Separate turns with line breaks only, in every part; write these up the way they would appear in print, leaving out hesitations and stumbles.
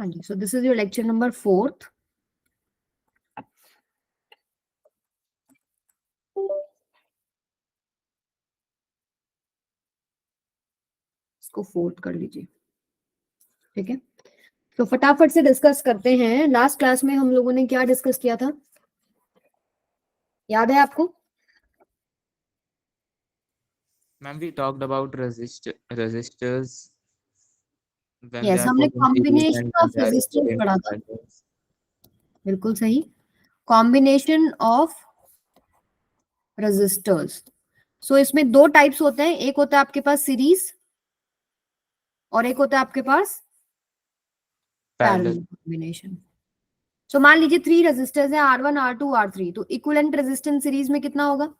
हाँ जी, so this is your lecture number 4th। इसको 4th कर लीजिए, ठीक है। तो फटाफट से डिस्कस करते हैं। लास्ट क्लास में हम लोगों ने क्या डिस्कस किया था, याद है आपको?
Ma'am we talked about resistors when they
yes,
are
हमने
put in series
combination
and when
of
they are
resistance
equivalent
पढ़ा
to
था।
parallels.
बिल्कुल सही, कॉम्बिनेशन ऑफ रेजिस्टर्स। सो इसमें दो टाइप्स होते हैं, एक होता है आपके पास सीरीज और एक होता है आपके पास पैरेलल
Parallel.
कॉम्बिनेशन। सो मान लीजिए 3 रेजिस्टर्स हैं, R1 R2 R3, तो इक्विवेलेंट रेजिस्टेंस सीरीज में कितना होगा?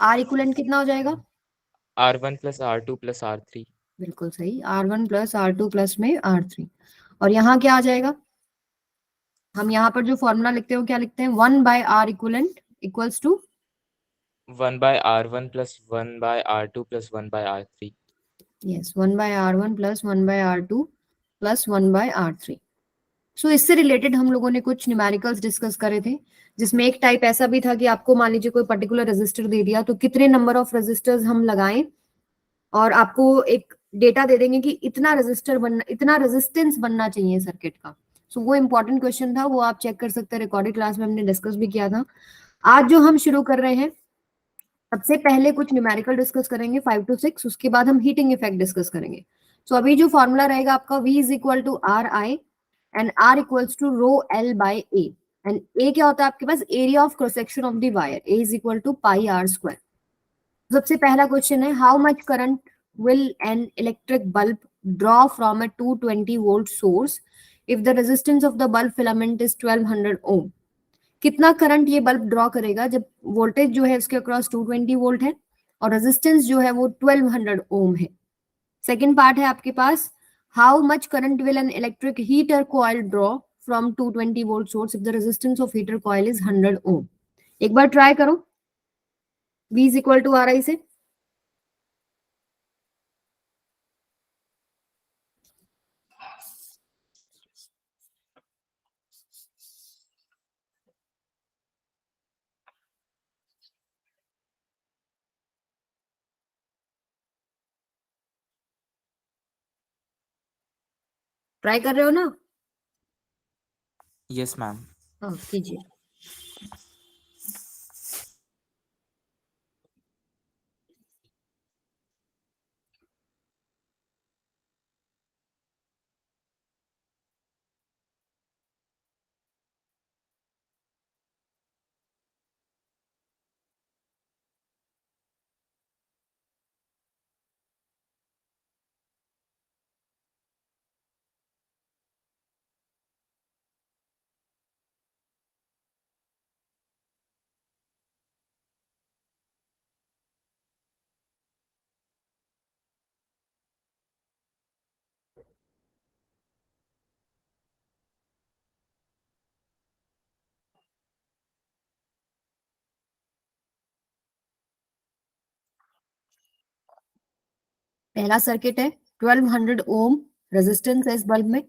R इक्विवेलेंट कितना हो जाएगा?
R1 plus R2 plus R3.
बिल्कुल सही, R1 प्लस R2 प्लस में R3। और यहाँ क्या आ जाएगा? हम यहाँ पर जो फॉर्मूला लिखते हो क्या लिखते हैं? 1 by R equivalent equals to
1 by R1 plus 1 by R2 plus 1 by R3.
Yes, 1 by R1 plus 1 by R2 plus 1 by R3। So इससे रिलेटेड हम लोगों ने कुछ न्यूमेरिकल्स डिस्कस करे थे, जिसमें एक टाइप ऐसा भी था कि आपको मान लीजिए कोई पर्टिकुलर रेजिस्टर दे दिया, तो कितने नंबर ऑफ रेजिस्टर्स हम लगाएं, और आपको एक डेटा दे देंगे कि इतना रेजिस्टर बनना, इतना रेजिस्टेंस बनना चाहिए सर्किट का। सो वो इंपॉर्टेंट क्वेश्चन था, वो आप चेक कर सकते हैं, रिकॉर्डेड क्लास में हमने डिस्कस भी किया था। आज जो हम शुरू कर रहे हैं, सबसे पहले कुछ न्यूमेरिकल डिस्कस करेंगे 5 to 6, उसके बाद हम हीटिंग इफेक्ट डिस्कस करेंगे। सो अभी जो फॉर्मूला रहेगा आपका, V is equal to R I and R equals to rho L by A. And A क्या होता है आपके पास? Area of cross section of the wire, A is equal to pi R square. सबसे पहला question है, how much current will an electric bulb draw from a 220 volt source if the resistance of the bulb filament is 1200 ohm. कितना current ये bulb draw करेगा जब voltage जो है उसके अक्रॉस 220 वोल्ट है और रेजिस्टेंस जो है वो 1200 ओम है। सेकेंड पार्ट है आपके पास, how much current will an electric heater coil draw from 220 volt source if the resistance of heater coil is 100 ohm. एक बार ट्राई करो, V is equal to R I से। ट्राई कर रहे हो ना?
Yes, ma'am.
हाँ कीजिए। पहला सर्किट है, 1200 ओम रेजिस्टेंस है इस बल्ब में।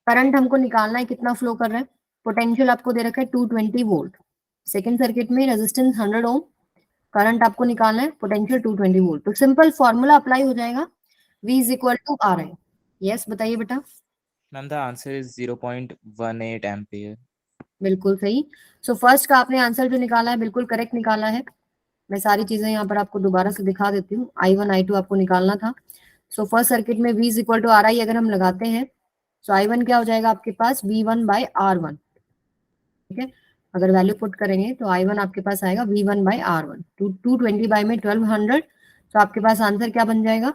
करंट हमको निकालना है, कितना फ्लो कर रहा है। पोटेंशियल आपको दे रखा है 220 वोल्ट। सेकेंड सर्किट में रेजिस्टेंस 100 ओम, करंट आपको निकालना है, पोटेंशियल 220 वोल्ट। तो सिंपल फॉर्मूला अप्लाई हो जाएगा, V is equal to R I. Yes बताइए बेटा।
Ma'am, the answer is 0.18 ampere.
बिल्कुल सही। सो फर्स्ट का आपने आंसर जो निकाला है बिल्कुल करेक्ट निकाला है। मैं सारी चीजें यहाँ पर आपको दोबारा से दिखा देती हूँ। I1 I2 आपको निकालना था। सो फर्स्ट सर्किट में V is equal to R I अगर हम लगाते हैं, सो I1 क्या हो जाएगा आपके पास? V1 बाय R1, ठीक है। अगर वैल्यू पुट करेंगे तो I1 आपके पास आएगा V1 बाय R1, 220 बाय में 1200, तो आपके पास आंसर क्या बन जाएगा?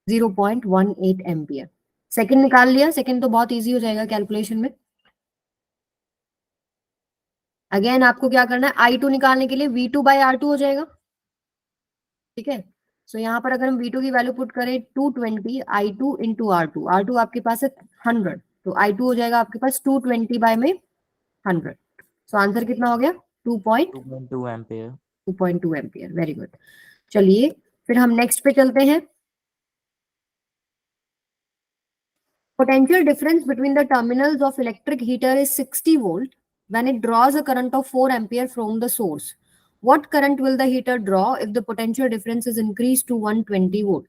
0.18 एम्पियर। सेकंड निकाल लिया, सेकंड तो बहुत इजी हो जाएगा कैलकुलेशन में। अगेन आपको क्या करना है, I2 निकालने के लिए V2 बाय R2 हो जाएगा, ठीक है। सो यहाँ पर अगर हम V2 की वैल्यू पुट करें 220 I2 इंटू R2, R2 आपके पास है 100, तो I2 हो जाएगा आपके पास 220 बाय में 100। सो आंसर कितना हो गया?
2.2 ampere.
2.2 एम्पियर। Very good. चलिए फिर हम नेक्स्ट पे चलते हैं। Potential difference between the terminals of electric heater is 60 volt when it draws a current of 4 ampere from the source. What current will the heater draw if the potential difference is increased to 120 volt?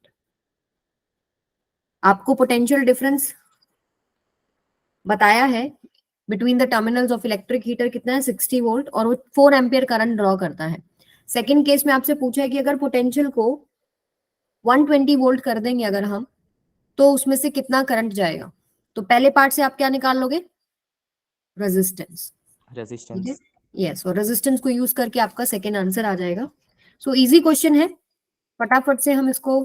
आपको potential difference बताया है between the terminals of electric heater कितना है 60 volt और वो 4 ampere current draw करता है। Second case में आपसे पूछा है कि अगर पोटेंशियल को 120 वोल्ट कर देंगे अगर हम, तो उसमें से कितना करंट जाएगा। तो पहले पार्ट से आप क्या निकाल लोगे, रेजिस्टेंस।
रेजिस्टेंस।
यस, और रेजिस्टेंस को यूज करके आपका सेकेंड आंसर आ जाएगा। सो इजी क्वेश्चन है, फटाफट से हम इसको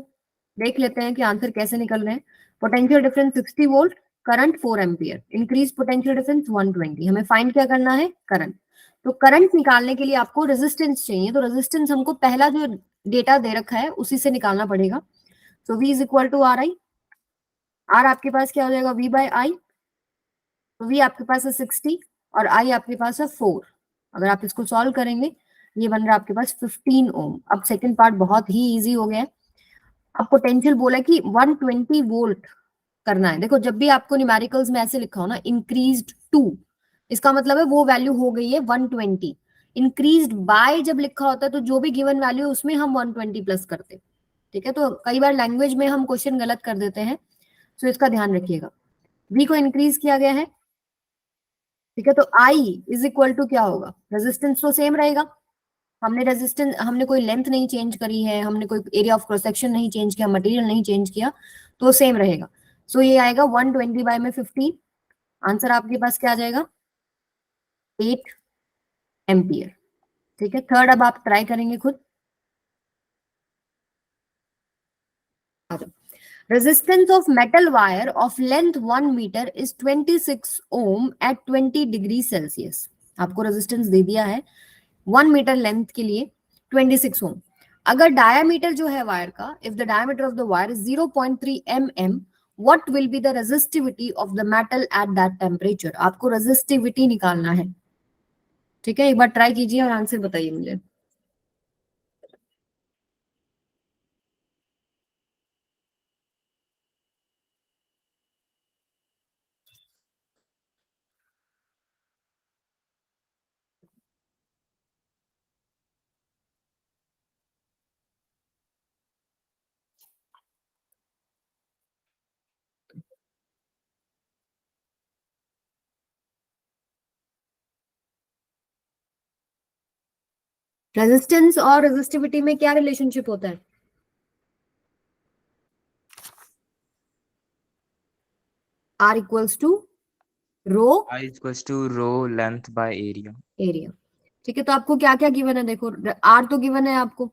देख लेते हैं कि आंसर कैसे निकल रहे हैं। Potential difference 60 volt, current 4 ampere, increase potential difference 120। हमें फाइंड क्या करना है, करंट। तो करंट निकालने के लिए आपको रेजिस्टेंस चाहिए, तो रेजिस्टेंस हमको पहला जो डेटा दे रखा है उसी से निकालना पड़ेगा। So V is equal to R I. R आपके पास क्या हो जाएगा, V बाय आई। V आपके पास है 60 और I आपके पास है 4। अगर आप इसको सॉल्व करेंगे ये बन रहा है आपके पास 15 ओम। अब सेकंड पार्ट बहुत ही इजी हो गया है। अब पोटेंशियल बोला कि 120 वोल्ट करना है। देखो जब भी आपको न्यूमेरिकल्स में ऐसे लिखा हो ना इंक्रीज्ड टू, इसका मतलब है वो वैल्यू हो गई है 120। इंक्रीज्ड बाय जब लिखा होता है तो जो भी गिवन वैल्यू है उसमें हम 120 प्लस करते हैं। ठीक है, तो कई बार लैंग्वेज में हम क्वेश्चन गलत कर देते हैं, तो इसका ध्यान रखिएगा। V को इंक्रीज किया गया है, ठीक है, तो I इज इक्वल टू क्या होगा, रेजिस्टेंस तो सेम रहेगा। हमने कोई लेंथ नहीं चेंज करी है, हमने कोई एरिया ऑफ क्रॉस सेक्शन नहीं चेंज किया, मटेरियल नहीं चेंज किया, तो सेम रहेगा। सो ये आएगा 120 बाय में 15। आंसर आपके पास क्या आ जाएगा, 8 एम्पियर। ठीक है, थर्ड अब आप ट्राई करेंगे खुद। Resistance of metal wire of length 1 meter is 26 ohm at 20 degree Celsius. आपको रेजिस्टेंस दे दिया है 1 मीटर लेंथ के लिए 26 ओम। अगर डायमीटर जो है वायर का, if the diameter of the wire is 0.3 mm, what will be the resistivity of the metal at that temperature. आपको रेजिस्टिविटी निकालना है। ठीक है, एक बार ट्राई कीजिए और आंसर बताइए मुझे। रेजिस्टेंस और रेजिस्टिविटी में क्या रिलेशनशिप होता है, R equals to rho
I equals to rho length by area.
Area. ठीक है, तो आपको क्या क्या गिवन है, देखो R तो गिवन है आपको,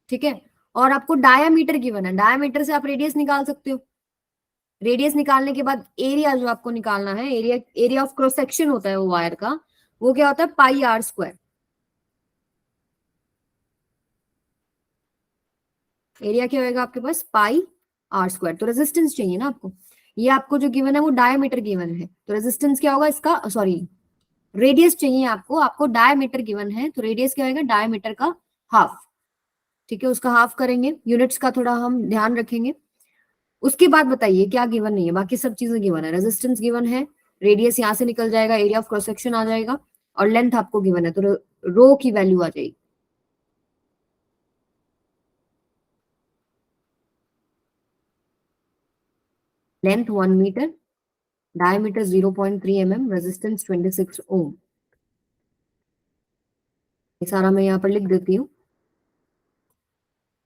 ठीक है, और आपको डायामीटर गिवन है। डायामीटर से आप रेडियस निकाल सकते हो। रेडियस निकालने के बाद एरिया जो आपको निकालना है, एरिया ऑफ क्रॉस सेक्शन होता है वो वायर का, वो क्या होता है, पाई आर स्क्वायर। एरिया क्या होगा आपके पास, पाई आर स्क्वायर। तो रेजिस्टेंस चाहिए ना आपको, ये आपको जो गिवन है वो डायमीटर गिवन है, तो रेजिस्टेंस क्या होगा इसका, सॉरी रेडियस चाहिए आपको, आपको डायमीटर गिवन है, तो रेडियस क्या होगा, डायमीटर का हाफ। ठीक है, उसका हाफ करेंगे, यूनिट्स का थोड़ा हम ध्यान रखेंगे। उसके बाद बताइए क्या गिवन नहीं है, बाकी सब चीजें गिवन है। रेजिस्टेंस गिवन है, रेडियस यहाँ से निकल जाएगा, एरिया ऑफ क्रॉस सेक्शन आ जाएगा, और लेंथ आपको गिवन है, तो रो की वैल्यू आ जाएगी। Length 1 metre, diameter 0.3 mm, resistance 26 ohm. ये सारा मैं यहाँ पर लिख देती हूँ।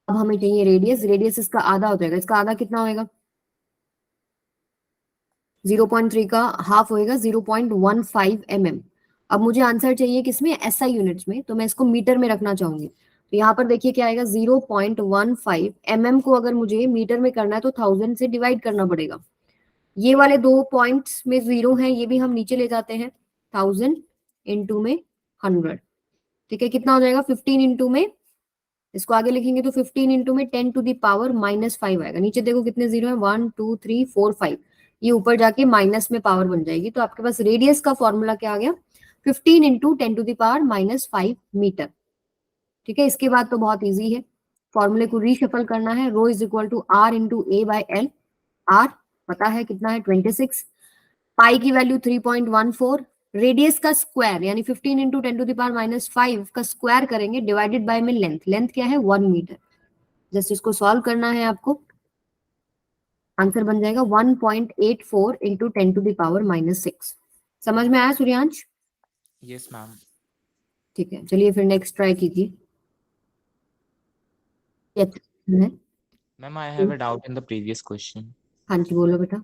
अब हमें चाहिए रेडियस, रेडियस इसका आधा हो जाएगा, इसका आधा कितना होएगा, 0.3 का हाफ होएगा 0.15 mm। अब मुझे आंसर चाहिए किसमें, एसआई यूनिट्स में, तो मैं इसको मीटर में रखना चाहूंगी। तो यहाँ पर देखिए क्या आएगा, 0.15 mm को अगर मुझे मीटर में करना है तो 1000 से डिवाइड करना पड़ेगा। ये वाले दो पॉइंट्स में जीरो हैं, ये भी हम नीचे ले जाते हैं, 1000 इंटू में 100। ठीक है, कितना हो जाएगा, 15 इंटू में, इसको आगे लिखेंगे तो 15 इंटू में 10 टू द पावर -5 आएगा। नीचे देखो कितने जीरो है, 1 2 3 4 5, ये ऊपर जाके माइनस में पावर बन जाएगी। तो आपके पास रेडियस का फॉर्मूला क्या आ गया, 15 into 10 to the power -5 metre. ठीक है, इसके बाद तो बहुत इजी है, फॉर्मूले को रीशफल करना है, rho is equal to R into A by L. R पता है कितना है 26, पाई की वैल्यू 3.14, रेडियस का स्क्वायर यानी 15 इंटू 10⁻⁻5 का स्क्वायर करेंगे डिवाइडेड बाय में लेंथ, लेंथ क्या है 1 मीटर। जस्ट इसको सॉल्व करना है आपको, आंसर बन जाएगा 1.84 इंटू 10⁻⁻6। समझ में आया सूर्यांश?
Yes ma'am.
ठीक है, चलिए फिर नेक्स्ट ट्राई कीजिए।
Ma'am I have a doubt in the previous question.
हाँ जी बोलो बेटा।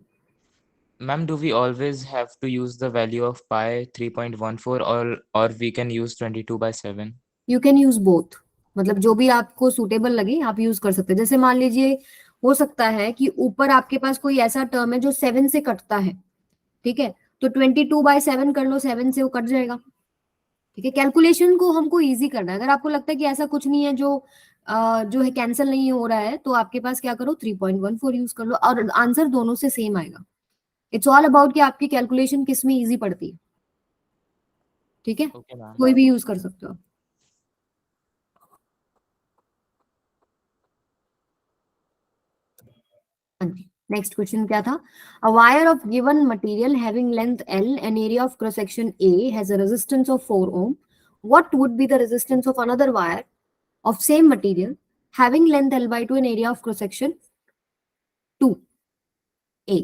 Ma'am, do we always have to use the value of pi 3.14 or we can use 22/7?
You can use both, मतलब जो भी आपको सुटेबल लगे आप यूज कर सकते हैं। जैसे मान लीजिए हो सकता है कि ऊपर आपके पास कोई ऐसा टर्म है जो 7 से कटता है, ठीक है, तो 22/7 कर लो, 7 से वो कट जाएगा। ठीक है, कैलकुलेशन को हमको इजी करना है। अगर आपको लगता है कि ऐसा कुछ नहीं है जो है कैंसिल नहीं हो रहा है, तो आपके पास क्या करो 3.14 यूज कर लो और आंसर दोनों से सेम आएगा। इट्स ऑल अबाउट कि आपकी कैलकुलेशन किस में इजी पड़ती है। ठीक है,
Okay, ma'am.
कोई भी यूज कर सकते हो। हाँ जी, नेक्स्ट क्वेश्चन क्या था? A wire of given material having length L and area of cross section A has a resistance of 4 ohm, what would be the resistance of another wire of same material having length L/2 and area of cross section 2A?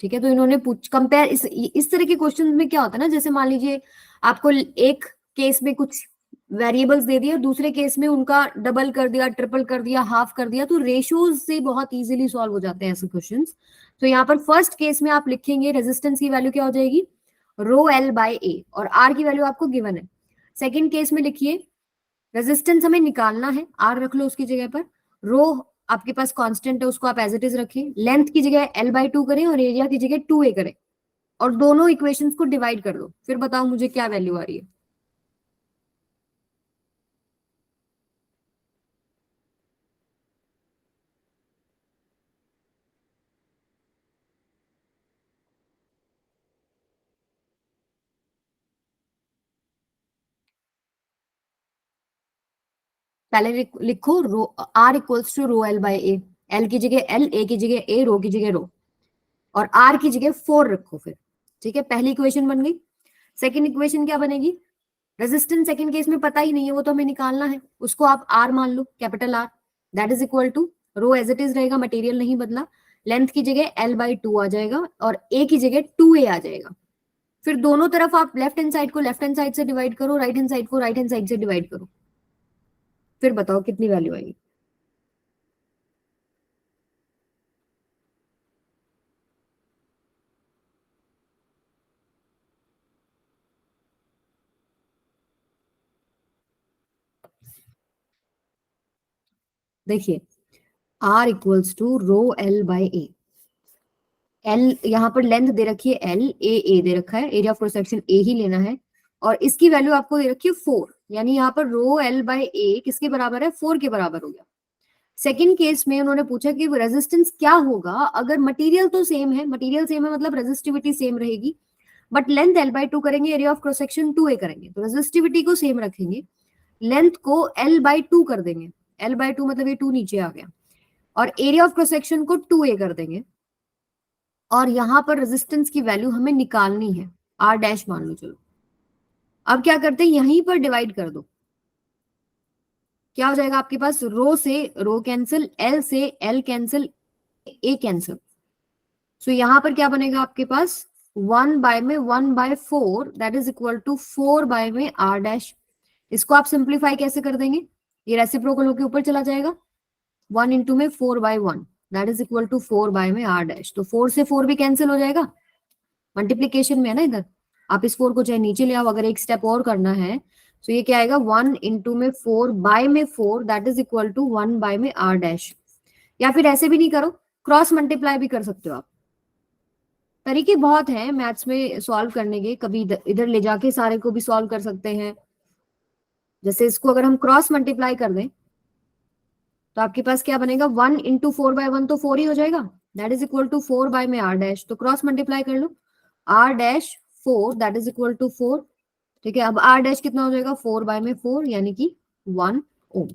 ठीक है, तो इन्होंने पूछ compare, इस तरह के question में क्या होता है ना, जैसे मान लीजिए आपको एक केस में कुछ वेरिएबल्स दे दिया, दूसरे केस में उनका डबल कर दिया, ट्रिपल कर दिया, हाफ कर दिया, तो रेशियोज से बहुत इजीली सॉल्व हो जाते हैं ऐसे क्वेश्चंस। तो यहाँ पर फर्स्ट केस में आप लिखेंगे रेजिस्टेंस की वैल्यू क्या हो जाएगी, रो एल बाय ए, और आर की वैल्यू आपको गिवन है। सेकेंड केस में लिखिए रेजिस्टेंस हमें निकालना है, आर रख लो उसकी जगह पर, रो आपके पास कांस्टेंट है उसको आप एज इट इज रखिए, लेंथ की जगह L/2 करें और एरिया की जगह 2A करें, और दोनों इक्वेशंस को डिवाइड कर दो, फिर बताओ मुझे क्या वैल्यू आ रही है। पहले लिखो rho R equals to rho L by A, L की जगह एल, ए की जगह ए, रो की जगह रो, और आर की जगह 4 रखो फिर। ठीक है, पहली इक्वेशन बन गई। सेकंड इक्वेशन क्या बनेगी, रेजिस्टेंस सेकंड केस में पता ही नहीं है, वो तो हमें निकालना है, उसको आप आर मान लो, capital R, that is equal to rho as it is रहेगा, मटेरियल नहीं बदला, लेंथ की जगह L/2 आ जाएगा और ए की जगह 2A आ जाएगा। फिर दोनों तरफ आप लेफ्ट हैंड साइड को लेफ्ट हैंड साइड से डिवाइड करो, राइट हैंड साइड को राइट हैंड साइड से डिवाइड करो, फिर बताओ कितनी वैल्यू आएगी। देखिए R equals to rho L by A, L यहाँ पर लेंथ दे रखी है L, ए दे रखा है, area of cross section A ही लेना है, और इसकी वैल्यू आपको दे रखी है 4, यानी यहाँ पर रो एल बाय ए किसके बराबर है, 4 के बराबर हो गया। सेकंड केस में उन्होंने पूछा कि रेजिस्टेंस क्या होगा अगर मटेरियल तो सेम है, मटेरियल सेम है मतलब रेजिस्टिविटी सेम रहेगी, बट लेंथ L/2 करेंगे, area of cross section 2A करेंगे, तो रेजिस्टिविटी को सेम रखेंगे, लेंथ को L/2 कर देंगे, L/2 मतलब ये 2 नीचे आ गया, और एरिया ऑफ क्रॉस सेक्शन को 2A कर देंगे, और यहां पर रेजिस्टेंस की वैल्यू हमें निकालनी है, R डैश मान लो। चलो अब क्या करते हैं, यहीं पर डिवाइड कर दो, क्या हो जाएगा आपके पास, रो से रो कैंसिल, एल से L cancel, A cancel, so यहां पर क्या बनेगा आपके पास 1/4 that is equal to 4/R dash. इसको आप सिंप्लीफाई कैसे कर देंगे, ये रेसिप्रोकल होके ऊपर चला जाएगा, 1 इंटू में 4/1 that is equal to 4/R dash, तो 4 से 4 भी कैंसिल हो जाएगा, मल्टीप्लीकेशन में है ना इधर, आप इस 4 को चाहे नीचे ले आओ, अगर एक स्टेप और करना है तो ये क्या आएगा 1 इंटू में 4/4 that is equal to 1/R dash, या फिर ऐसे भी नहीं करो, क्रॉस मल्टीप्लाई भी कर सकते हो आप, तरीके बहुत हैं मैथ्स में सॉल्व करने के, कभी इधर ले जाके सारे को भी सॉल्व कर सकते हैं। जैसे इसको अगर हम क्रॉस मल्टीप्लाई कर दें तो आपके पास क्या बनेगा, 1 इंटू 4/1 तो 4 ही हो जाएगा, that is equal to 4/R dash, तो क्रॉस मल्टीप्लाई कर लो, R dash 4 that is equal to 4। ठीक है, अब R डैश कितना हो जाएगा, 4/4 यानी कि 1 ओम।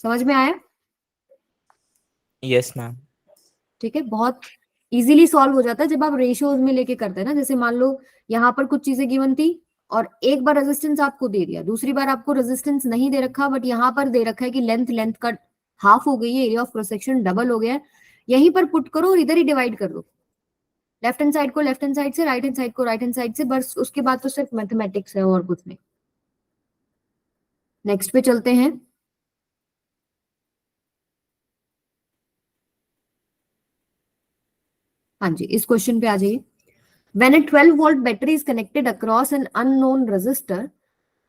समझ में आया?
Yes ma'am.
ठीक है, बहुत इजीली सॉल्व हो जाता है जब आप रेशियोज में लेके करते हैं ना। जैसे मान लो यहाँ पर कुछ चीजें गिवन थी और एक बार रेजिस्टेंस आपको दे दिया, दूसरी बार आपको रेजिस्टेंस नहीं दे रखा, बट यहाँ पर दे रखा है कि लेंथ का हाफ हो गई है, area of cross section double हो गया है। यहीं पर पुट करो और इधर ही डिवाइड कर दो, लेफ्ट हैंड साइड को लेफ्ट हैंड साइड से, राइट हैंड साइड को राइट हैंड साइड से, बस उसके बाद तो सिर्फ मैथमेटिक्स है और कुछ नहीं। नेक्स्ट पे चलते हैं। हाँ जी, इस क्वेश्चन पे आ जाइए। When a 12 volt battery is connected across an unknown resistor,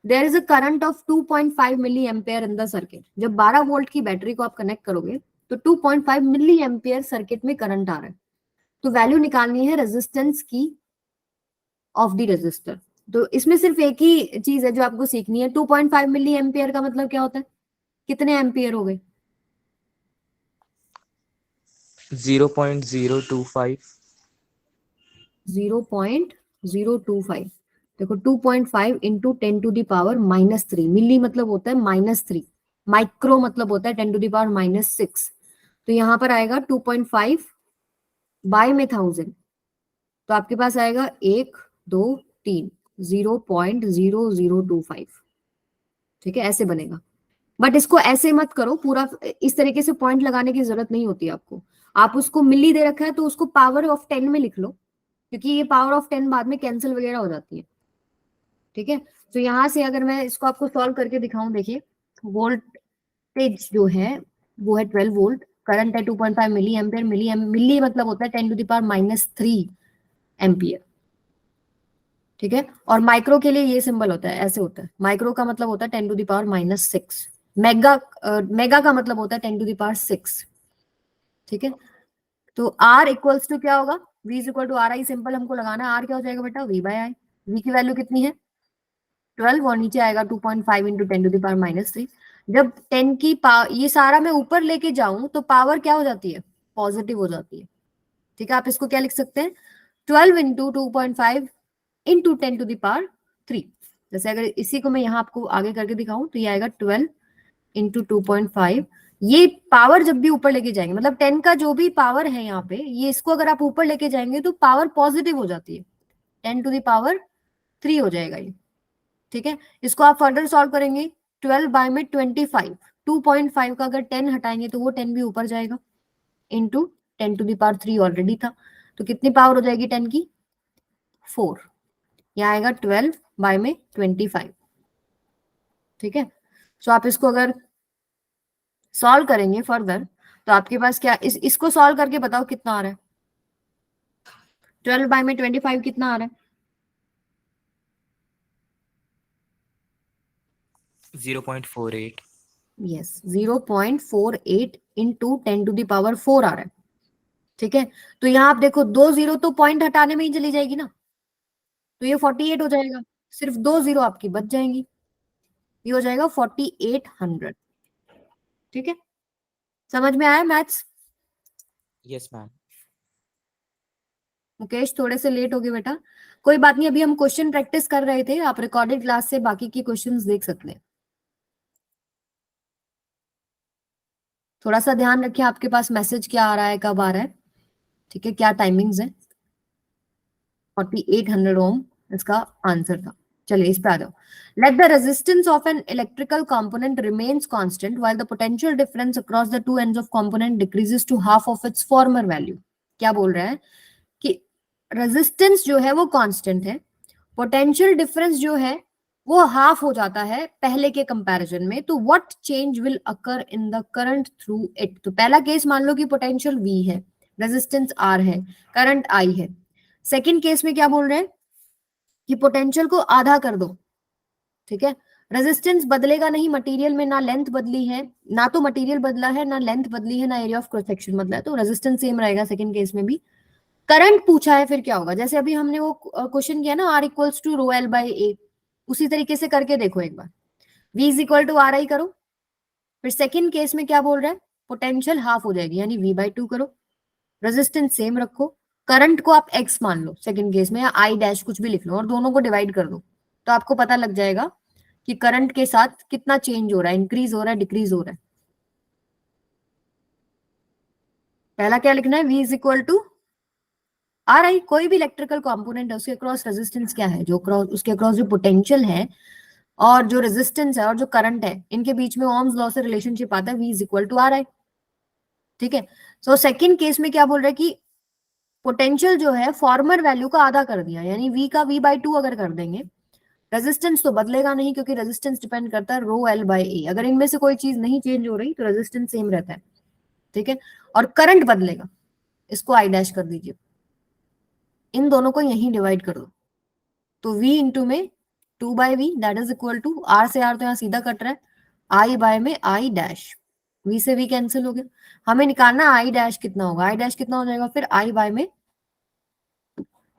there is a current of 2.5 milliampere in the circuit. जब 12 वोल्ट की बैटरी को आप कनेक्ट करोगे तो 2.5 मिली एम्पियर सर्किट में करंट आ रहा है। तो वैल्यू निकालनी है रेजिस्टेंस की ऑफ द रेजिस्टर। तो इसमें सिर्फ एक ही चीज है जो आपको सीखनी है। 2.5 मिली एम्पियर का मतलब क्या होता है? कितने एम्पियर हो गए?
0.025।
0.025। देखो 2.5 इंटू 10⁻³ मिली मतलब होता है -3, माइक्रो मतलब होता है 10⁻⁻6। तो यहां पर आएगा 2.5 बाय में 1000, तो आपके पास आएगा 1 2 3 0.0025। ठीक है, ऐसे बनेगा। बट इसको ऐसे मत करो पूरा, इस तरीके से पॉइंट लगाने की जरूरत नहीं होती आपको। आप उसको मिली दे रखा है तो उसको पावर ऑफ 10 में लिख लो, क्योंकि ये पावर ऑफ 10 बाद में कैंसिल वगैरह हो जाती है। ठीक है, तो यहां से अगर मैं इसको आपको सॉल्व करके दिखाऊं, देखिए वोल्टेज जो है वो है 12 वोल्ट, करंट है 2.5 मिली एम्पियर, मिली मतलब होता है 10⁻³ एम्पियर। ठीक है, और माइक्रो के लिए ये सिंबल होता है, ऐसे होता है। माइक्रो का मतलब होता है 10⁻⁻6। मेगा का मतलब होता है 10⁻6। ठीक है, तो R इक्वल्स टू क्या होगा? V is equal to R I, simple हमको लगाना है। R क्या हो जाएगा बेटा? V by I. V की वैल्यू कितनी है? 12, और नीचे आएगा 2.5 इंटू 10⁻³ जब 10 की ये सारा मैं ऊपर लेके जाऊं तो पावर क्या हो जाती है? पॉजिटिव हो जाती है। ठीक है, आप इसको क्या लिख सकते हैं? 12 इंटू 2.5 इंटू 10⁻3। जैसे अगर इसी को मैं यहाँ आपको आगे करके दिखाऊं तो ये आएगा 12 इंटू 2.5। ये पावर जब भी ऊपर लेके जाएंगे, मतलब 10 का जो भी पावर है यहाँ पे, ये इसको अगर आप ऊपर लेके जाएंगे तो पावर पॉजिटिव हो जाती है, 10⁻3 हो जाएगा ये। ठीक है, इसको आप फर्दर सॉल्व करेंगे। 12 बाय में 25, 2.5 का अगर 10 हटाएंगे तो वो 10 भी ऊपर जाएगा, इंटू 10⁻3 ऑलरेडी था, तो कितनी पावर हो जाएगी 10 की? 4। यहाँ आएगा 12 बाय में 25। ठीक है, सो आप इसको अगर सॉल्व करेंगे फर्दर तो आपके पास क्या, इसको सॉल्व करके बताओ कितना आ रहा है? 12 बाय में 25 कितना आ रहा है?
0.48।
यस, 0.48 इंटू 10⁻4 आ रहा है। ठीक है, तो यहाँ आप देखो 2 जीरो तो पॉइंट हटाने में ही चली जाएगी ना, तो ये 48 हो जाएगा। सिर्फ 2 जीरो आपकी बच जाएंगी, ये हो जाएगा 4800। ठीक है, समझ में आया मैथ्स?
Yes ma'am.
मुकेश थोड़े से लेट हो गए बेटा, कोई बात नहीं, अभी हम क्वेश्चन प्रैक्टिस कर रहे थे, आप रिकॉर्डेड क्लास से बाकी की क्वेश्चंस देख सकते हैं। थोड़ा सा ध्यान रखिए, आपके पास मैसेज क्या आ रहा है, कब आ रहा है। ठीक है, क्या टाइमिंग्स है? 4800 ओम इसका आंसर था। चलिए इस पे आ जाओ। Let the resistance of an electrical component remains constant while the potential difference across the two ends of component decreases to half of its former value. क्या बोल रहा है कि रेजिस्टेंस जो है वो कांस्टेंट है, पोटेंशियल डिफरेंस जो है वो हाफ हो जाता है पहले के कंपैरिजन में, तो what change will occur in the current through it. तो पहला केस मान लो कि पोटेंशियल V है, रेजिस्टेंस R है, करंट I है। सेकंड केस में क्या बोल रहे हैं कि पोटेंशियल को आधा कर दो। ठीक है, रेजिस्टेंस बदलेगा नहीं, मटेरियल में ना लेंथ बदली है, ना तो मटेरियल बदला है, ना लेंथ बदली है, ना एरिया ऑफ क्रॉस सेक्शन बदला है, तो रेजिस्टेंस सेम रहेगा सेकंड केस में भी। करंट पूछा है, फिर क्या होगा? जैसे अभी हमने वो क्वेश्चन किया ना, R equals to rho L by A, उसी तरीके से करके देखो एक बार। V is equal to R I करो, फिर सेकंड केस में क्या बोल रहा है? पोटेंशियल हाफ हो जाएगी, यानी V/2 करो, रेजिस्टेंस सेम रखो, करंट को आप x मान लो सेकंड केस में, या I डैश कुछ भी लिख लो, और दोनों को डिवाइड कर दो, तो आपको पता लग जाएगा कि करंट के साथ कितना चेंज हो रहा है, इंक्रीज हो रहा है, डिक्रीज हो रहा है। पहला क्या लिखना है, V is equal to R I. कोई भी इलेक्ट्रिकल कंपोनेंट है उसके अक्रॉस रेजिस्टेंस क्या है, जो क्रॉस उसके अक्रॉस जो पोटेंशियल है और जो रेजिस्टेंस है और जो करंट है, इनके बीच में ओम्स लॉ से रिलेशनशिप आता है, V is equal to R I. ठीक है, सो सेकंड केस में क्या बोल रहा है कि पोटेंशियल जो है फॉर्मर वैल्यू का आधा कर दिया, यानी V का V/2 अगर कर देंगे, रेजिस्टेंस तो बदलेगा नहीं क्योंकि रेजिस्टेंस डिपेंड करता है रो एल बाई ए। अगर इनमें से कोई चीज नहीं चेंज हो रही तो रेजिस्टेंस सेम रहता है। ठीक है, और करंट बदलेगा, इसको आई डैश कर दीजिए, इन दोनों को यहीं डिवाइड कर दो, तो V इंटू में 2/V that is equal to R से R तो यहाँ सीधा कट रहा है, I बाय में I डैश, V से V कैंसिल हो गया। हमें निकालना I डैश कितना होगा, I डैश कितना हो जाएगा फिर I बाय में,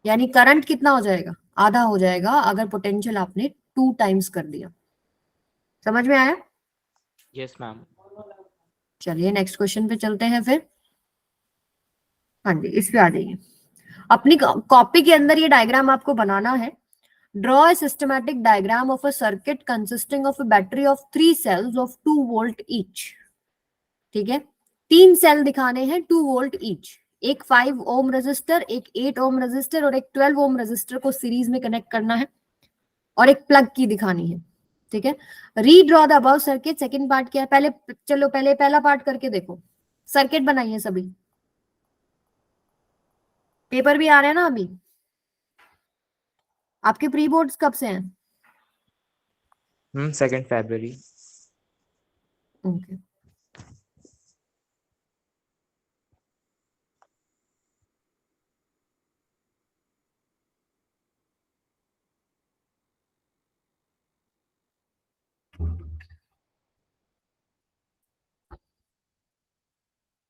यानी करंट कितना हो जाएगा, आधा हो जाएगा अगर पोटेंशियल आपने 2 टाइम्स कर दिया। समझ में आया?
Yes ma'am.
चलिए नेक्स्ट क्वेश्चन पे चलते हैं फिर। हाँ जी, इस पे आ जाइए। अपनी कॉपी के अंदर ये डायग्राम आपको बनाना है। Draw a systematic diagram of a circuit consisting of a battery of 3 cells of 2 volt each. ठीक है, 3 सेल दिखाने हैं 2 वोल्ट ईच, एक 5 ओम रेजिस्टर, एक 8 ओम रेजिस्टर और एक 12 ओम रेजिस्टर को सीरीज में कनेक्ट करना है और एक प्लग की दिखानी है। ठीक है, redraw the above circuit. Second part क्या है, पहले चलो पहले पहला पार्ट करके देखो। सर्किट बनाइए सभी, पेपर भी आ रहे हैं ना अभी। आपके प्री बोर्ड्स कब से हैं?
2nd February।
Okay,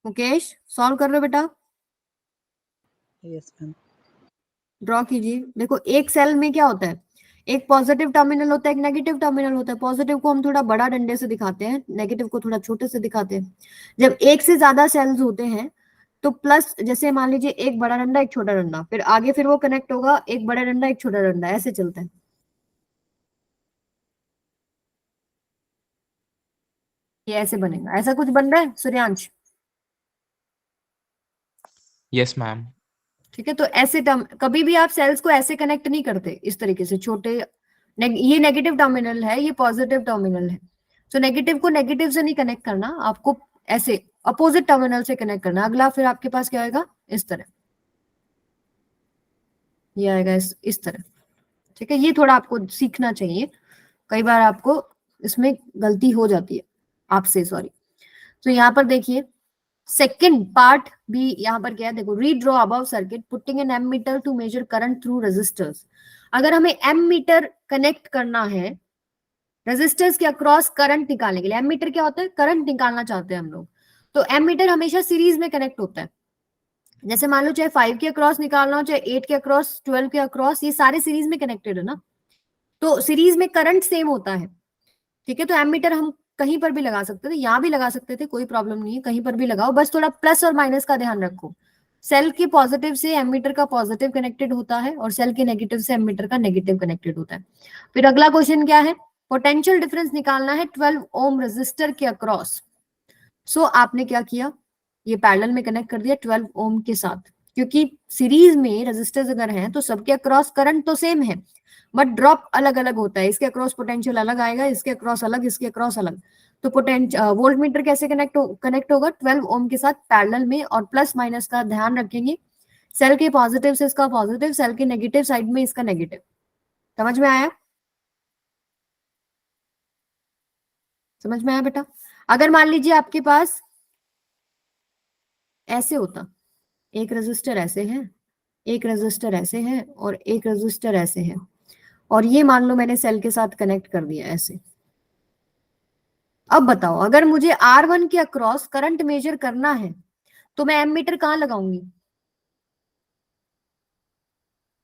Mukesh solve कर रहे हो बेटा?
Yes ma'am.
ड्रॉ कीजिए। देखो एक सेल में क्या होता है, एक पॉजिटिव टर्मिनल होता है, एक नेगेटिव टर्मिनल होता है। पॉजिटिव को हम थोड़ा बड़ा डंडे से दिखाते हैं, नेगेटिव को थोड़ा छोटे से दिखाते हैं। जब एक से ज्यादा सेल्स होते हैं तो प्लस, जैसे मान लीजिए एक बड़ा डंडा एक छोटा डंडा, फिर आगे फिर वो कनेक्ट होगा, एक बड़ा डंडा एक छोटा डंडा, ऐसे चलता है। ये ऐसे बनेगा, ऐसा कुछ बन रहा है सूर्यांश?
Yes ma'am.
ठीक है, तो ऐसे टर्म कभी भी आप सेल्स को ऐसे कनेक्ट नहीं करते, इस तरीके से छोटे। ये नेगेटिव टर्मिनल है, ये पॉजिटिव टर्मिनल है, तो नेगेटिव को नेगेटिव से नहीं कनेक्ट करना आपको, ऐसे अपोजिट टर्मिनल से कनेक्ट करना। अगला फिर आपके पास क्या आएगा, इस तरह, ये आएगा इस तरह। ठीक है, ये थोड़ा आपको सीखना चाहिए, कई बार आपको इसमें गलती हो जाती है आपसे, सॉरी। तो यहाँ पर देखिए सेकंड पार्ट भी यहाँ पर क्या है, देखो redraw above circuit putting an ammeter to measure current through resistors. अगर हमें एम मीटर कनेक्ट करना है रेजिस्टर्स के अक्रॉस करंट निकालने के लिए, एम मीटर क्या होता है, करंट निकालना चाहते हैं हम लोग, तो एम मीटर हमेशा सीरीज में कनेक्ट होता है। जैसे मान लो चाहे 5 के अक्रॉस निकालना हो, चाहे 8 के अक्रॉस, 12 के अक्रॉस, ये सारे सीरीज में कनेक्टेड है ना, तो सीरीज में करंट सेम होता है। ठीक है, तो एमीटर हम कहीं पर भी लगा सकते थे, यहाँ भी लगा सकते थे, कोई प्रॉब्लम नहीं है, कहीं पर भी लगाओ, बस थोड़ा प्लस और माइनस का ध्यान रखो। सेल के पॉजिटिव से एमीटर का पॉजिटिव कनेक्टेड होता है और सेल के नेगेटिव से एमीटर का नेगेटिव कनेक्टेड होता है। फिर अगला क्वेश्चन क्या है, पोटेंशियल डिफरेंस निकालना है 12 ओम रेजिस्टर के अक्रॉस। सो आपने क्या किया, ये पैरेलल में कनेक्ट कर दिया 12 ओम के साथ, क्योंकि सीरीज में रेजिस्टर्स अगर हैं तो सबके अक्रॉस करंट तो सेम है बट ड्रॉप अलग अलग होता है, इसके अक्रॉस पोटेंशियल अलग आएगा, इसके अक्रॉस अलग, इसके अक्रॉस अलग। तो वोल्ट मीटर कैसे कनेक्ट होगा 12 ओम के साथ पैरेलल में, और प्लस माइनस का ध्यान रखेंगे, सेल के पॉजिटिव से इसका पॉजिटिव, सेल के नेगेटिव साइड में इसका नेगेटिव। समझ में आया? समझ में आया बेटा? अगर मान लीजिए आपके पास ऐसे होता, एक रेजिस्टर ऐसे है, एक रेजिस्टर ऐसे है और एक रेजिस्टर ऐसे है, और ये मान लो मैंने सेल के साथ कनेक्ट कर दिया ऐसे। अब बताओ अगर मुझे R1 के अक्रॉस करंट मेजर करना है तो मैं एमीटर कहाँ लगाऊंगी?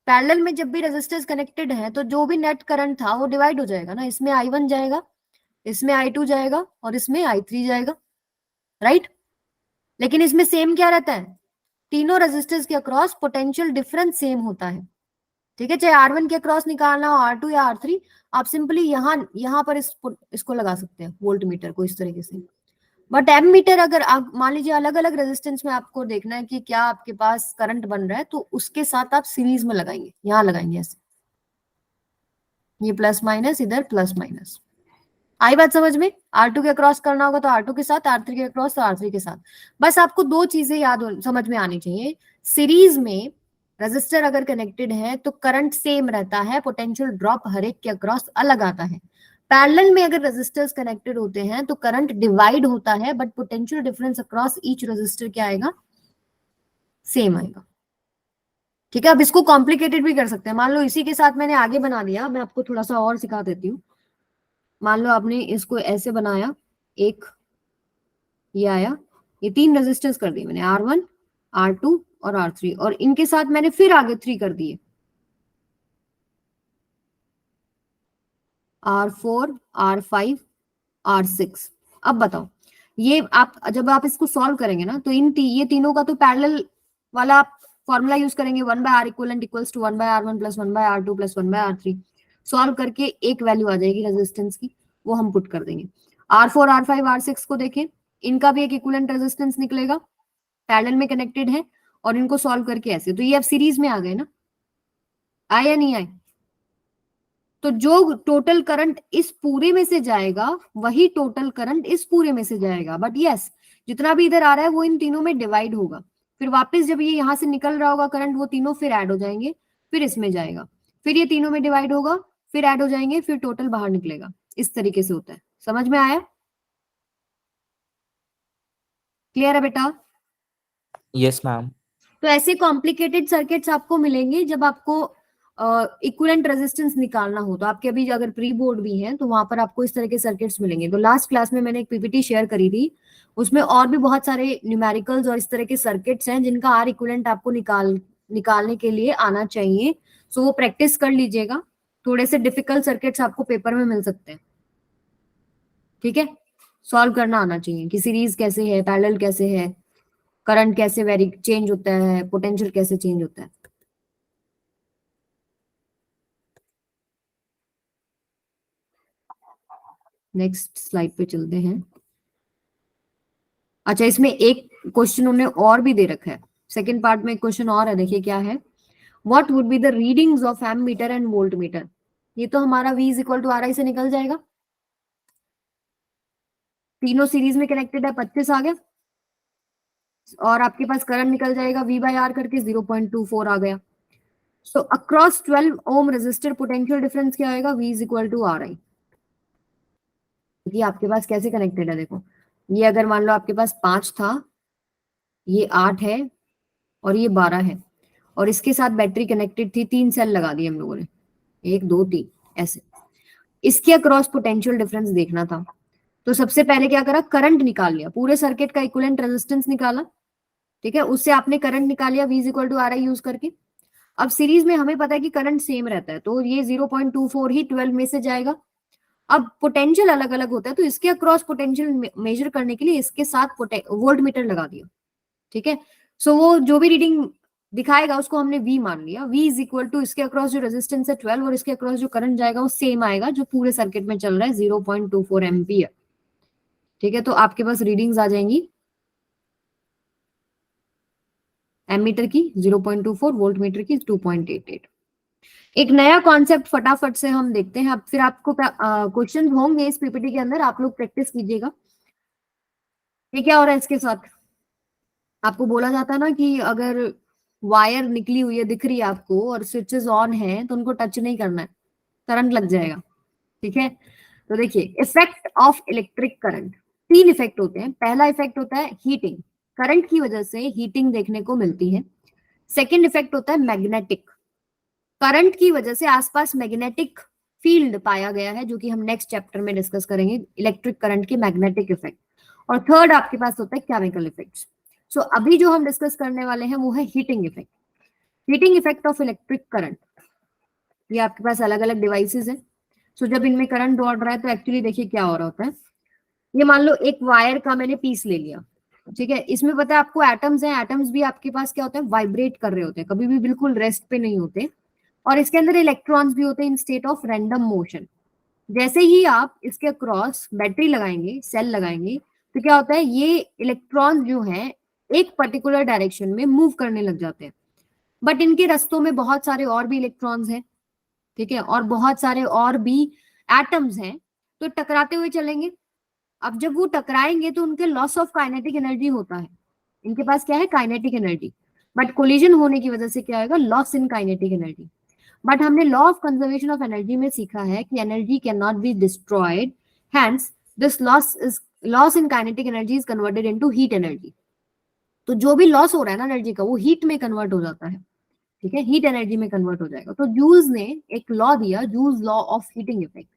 पैरेलल में जब भी रेजिस्टर्स कनेक्टेड है तो जो भी नेट करंट था वो डिवाइड हो जाएगा ना, इसमें I1 जाएगा, इसमें I2 जाएगा और इसमें I3 जाएगा, राइट? लेकिन इसमें सेम क्या रहता है, तीनों रेजिस्टर्स के अक्रॉस पोटेंशियल डिफरेंस सेम होता है। ठीक है, चाहे R1 के अक्रॉस निकालना हो, R2 या R3, आप सिंपली यहाँ पर इसको लगा सकते हैं, वोल्ट मीटर को इस तरीके से। बट एमीटर अगर आप मान लीजिए अलग अलग रेजिस्टेंस में आपको देखना है कि क्या आपके पास करंट बन रहा है, तो उसके साथ आप सीरीज में लगाएंगे, यहां लगाएंगे ऐसे, ये प्लस माइनस, इधर प्लस माइनस। आई बात समझ में? R2 के क्रॉस करना होगा तो R2 के साथ, R3 के क्रॉस तो R3 के साथ। बस आपको दो चीजें समझ में आनी चाहिए। सीरीज में रेजिस्टर अगर कनेक्टेड है तो करंट सेम रहता है, पोटेंशियल ड्रॉप हर एक के अक्रॉस अलग आता है। पैरेलल में अगर रेजिस्टर्स कनेक्टेड होते हैं तो करंट डिवाइड होता है, but potential difference across each resistor क्या आएगा? सेम आएगा। ठीक है, अब इसको कॉम्प्लिकेटेड भी कर सकते हैं। मान लो इसी के साथ मैंने आगे बना दिया, मैं आपको थोड़ा सा और सिखा देती हूँ। मान लो आपने इसको ऐसे बनाया, एक ये आया, ये तीन रेजिस्टेंस कर दिए मैंने, R1, R2 और R3, और इनके साथ मैंने फिर आगे 3 कर दिए, R4, R5, R6। अब बताओ, ये आप जब आप इसको सॉल्व करेंगे ना, तो ये तीनों का तो पैरेलल वाला आप फॉर्मूला यूज करेंगे, 1/R equivalent equals to 1/R1 plus 1/R2 plus 1/R3। Solve करके एक वैल्यू आ जाएगी रेजिस्टेंस की, वो हम पुट कर देंगे। R4, R5, R6 को देखें, इनका भी एक इक्विवेलेंट रेजिस्टेंस निकलेगा, पैरेलल में कनेक्टेड है, और इनको सॉल्व करके ऐसे, तो ये अब सीरीज में आ गए ना, आए या नहीं आए? तो जो टोटल करंट इस पूरे में से जाएगा वही टोटल करंट इस पूरे में से जाएगा, बट यस, जितना भी इधर आ रहा है वो इन तीनों में डिवाइड होगा। फिर वापस जब ये यहां से निकल रहा होगा करंट, वो तीनों फिर ऐड हो जाएंगे, फिर इसमें जाएगा, फिर ये तीनों में डिवाइड होगा, फिर ऐड हो जाएंगे, फिर टोटल बाहर निकलेगा। इस तरीके से होता है। समझ में आया? क्लियर है बेटा?
Yes, ma'am.
तो ऐसे कॉम्प्लिकेटेड सर्किट्स आपको मिलेंगे जब आपको इक्विवेलेंट रेजिस्टेंस निकालना हो। तो आपके अभी अगर प्री बोर्ड भी है तो वहां पर आपको इस तरह के सर्किट्स मिलेंगे। तो लास्ट क्लास में मैंने एक पीपीटी शेयर करी थी, उसमें और भी बहुत सारे न्यूमेरिकल्स और इस तरह के सर्किट्स हैं जिनका आर इक्विवेलेंट आपको निकालने के लिए आना चाहिए। सो वो प्रैक्टिस कर लीजिएगा। थोड़े से डिफिकल्ट सर्किट्स आपको पेपर में मिल सकते हैं। ठीक है, सॉल्व करना आना चाहिए कि सीरीज कैसे है, पैरेलल कैसे है, करंट कैसे वेरी चेंज होता है, पोटेंशियल कैसे चेंज होता है। नेक्स्ट स्लाइड पे चलते हैं। अच्छा, इसमें एक क्वेश्चन उन्होंने और भी दे रखा है, सेकंड पार्ट में एक क्वेश्चन और है, देखिए क्या है। What would be the readings of ammeter and voltmeter? ये तो हमारा V is equal to RI से निकल जाएगा, तीनों सीरीज में कनेक्टेड है, 25 आ गया, और आपके पास करंट निकल जाएगा V/R करके 0.24 आ गया। So across 12 ohm resistor potential difference क्या आएगा? V is equal to RI। ये आपके पास कैसे कनेक्टेड है देखो, ये अगर मान लो आपके पास 5 था, ये 8 है, और ये 12 है, और इसके साथ बैटरी कनेक्टेड थी, 3 सेल लगा दिए हम लोगों ने, 1 2 3 ऐसे। इसके अक्रॉस पोटेंशियल डिफरेंस देखना था, तो सबसे पहले क्या करा, करंट निकाल लिया, पूरे सर्किट का इक्विवेलेंट रेजिस्टेंस निकाला। ठीक है, उससे आपने करंट निकाल लिया V is equal to RI use करके। अब सीरीज में हमें पता है कि करंट सेम रहता है, तो ये 0.24 ही 12 में से जाएगा। अब पोटेंशियल अलग अलग होता है, तो इसके अक्रॉस पोटेंशियल मेजर करने के लिए इसके साथ वोल्ट मीटर लगा दिया। ठीक है, सो वो जो भी रीडिंग दिखाएगा उसको हमने V मान लिया। V इज इक्वल टू इसके अक्रॉस जो रेजिस्टेंस है 12, और इसके अक्रॉस जो करंट जाएगा वो सेम आएगा जो पूरे सर्किट में चल रहा है, 0.24 एम्पियर। ठीक है, तो आपके पास रीडिंग्स आ जाएंगी एमीटर की 0.24, वोल्ट मीटर की 2.88। एक नया कॉन्सेप्ट फटाफट से हम देखते हैं, अब फिर आपको क्वेश्चन होंगे इस पीपीटी के अंदर, आप लोग प्रैक्टिस कीजिएगा। ये क्या हो रहा है इसके साथ, आपको बोला जाता है ना कि अगर वायर निकली हुई है दिख रही है आपको और स्विचेस ऑन है तो उनको टच नहीं करना है, करंट लग जाएगा। ठीक है, तो देखिए effect of electric current, 3 effect होते हैं। पहला इफेक्ट होता है हीटिंग, करंट की वजह से हीटिंग देखने को मिलती है। सेकेंड इफेक्ट होता है मैग्नेटिक, करंट की वजह से आसपास मैग्नेटिक फील्ड पाया गया है, जो कि हम नेक्स्ट चैप्टर में डिस्कस करेंगे, इलेक्ट्रिक करंट के मैग्नेटिक इफेक्ट। और थर्ड आपके पास होता है केमिकल इफेक्ट्स। सो अभी जो हम डिस्कस करने वाले हैं वो है heating effect. Heating effect of electric current, ये आपके पास अलग अलग डिवाइसेस हैं। सो जब इनमें करंट दौड़ रहा है तो एक्चुअली देखिए क्या हो रहा होता है। ये मान लो एक वायर का मैंने पीस ले लिया, ठीक है, इसमें पता है आपको एटम्स हैं, एटम्स भी आपके पास क्या होते हैं, वाइब्रेट कर रहे होते हैं, कभी भी बिल्कुल रेस्ट पे नहीं होते, और इसके अंदर इलेक्ट्रॉन्स भी होते हैं इन स्टेट ऑफ रैंडम मोशन। जैसे ही आप इसके अक्रॉस बैटरी लगाएंगे, सेल लगाएंगे, तो क्या होता है, ये इलेक्ट्रॉन जो हैं एक पर्टिकुलर डायरेक्शन में मूव करने लग जाते हैं, बट इनके रास्तों में बहुत सारे और भी इलेक्ट्रॉन्स हैं, ठीक है, और बहुत सारे और भी एटम्स हैं, तो टकराते हुए चलेंगे। अब जब वो टकराएंगे तो उनके लॉस ऑफ काइनेटिक एनर्जी होता है, इनके पास क्या है, काइनेटिक एनर्जी, बट कोलिजन होने की वजह से क्या होगा, loss in kinetic energy. But हमने law of conservation of energy में सीखा है कि energy can not be destroyed, hence this loss in kinetic energy is converted into heat energy. तो जो भी लॉस हो रहा है ना एनर्जी का, वो हीट में कन्वर्ट हो जाता है, ठीक है, हीट एनर्जी में कन्वर्ट हो जाएगा। तो जूल्स ने एक लॉ दिया, Joule's law of heating effect.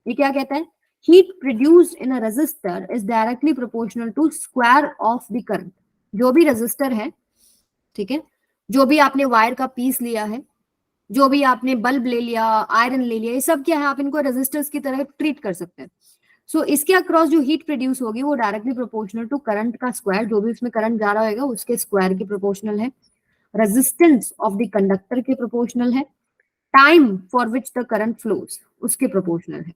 ये क्या कहता है, heat produced in a resistor is directly proportional to square of the current. जो भी रेजिस्टर है, ठीक है, जो भी आपने वायर का पीस लिया है, जो भी आपने बल्ब ले लिया, आयरन ले लिया, ये सब क्या है, आप इनको रेजिस्टर्स की तरह ट्रीट कर सकते हैं। सो इसके अक्रॉस जो हीट प्रोड्यूस होगी वो डायरेक्टली प्रोपोर्शनल टू करंट का स्क्वायर, जो भी उसमें करंट जा रहा होगा उसके स्क्वायर के प्रोपोर्शनल है, रेजिस्टेंस ऑफ द कंडक्टर के प्रोपोर्शनल है, time for which the current flows उसके प्रोपोर्शनल है,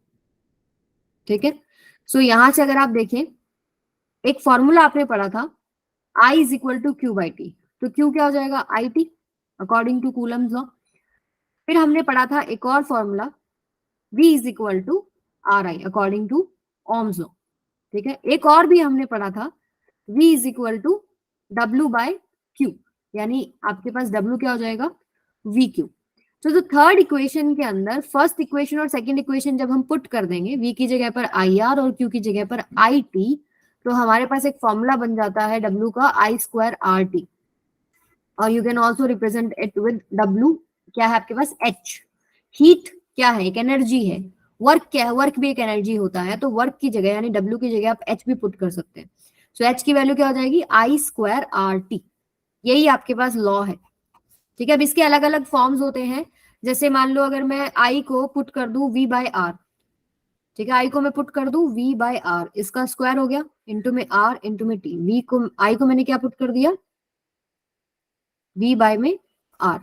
ठीक है। सो यहां से अगर आप देखें, एक फॉर्मूला आपने पढ़ा था, I is equal to Q by T, तो क्यू क्या हो जाएगा, I T, according to Coulomb's law. फिर हमने पढ़ा था एक और formula, V is equal to R I, according to Ohm's law, ठीक है। एक और भी हमने पढ़ा था, V is equal to W by Q, यानी आपके पास W क्या हो जाएगा, वी क्यू। तो थर्ड इक्वेशन के अंदर फर्स्ट इक्वेशन और सेकंड इक्वेशन जब हम पुट कर देंगे, V की जगह पर आई आर और Q की जगह पर आई टी, तो हमारे पास एक फॉर्मूला बन जाता है W का आई स्क्वायर आर टी, और you can also represent it with W, क्या है आपके पास, H। हीट क्या है, एक एनर्जी है, वर्क क्या है, वर्क भी एक एनर्जी होता है, तो वर्क की जगह यानी W की जगह आप H भी पुट कर सकते हैं। सो H की वैल्यू क्या हो जाएगी, आई स्क्वायर आर टी, यही आपके पास लॉ है, ठीक है। अब इसके अलग अलग फॉर्म्स होते हैं, जैसे मान लो अगर मैं आई को पुट कर दूं V बाय आर, ठीक है, आई को मैं पुट कर दूं V बाय आर, इसका स्क्वायर हो गया, इंटू में आर इंटू में टी, वी को आई को मैंने क्या पुट कर दिया, V बाय में R,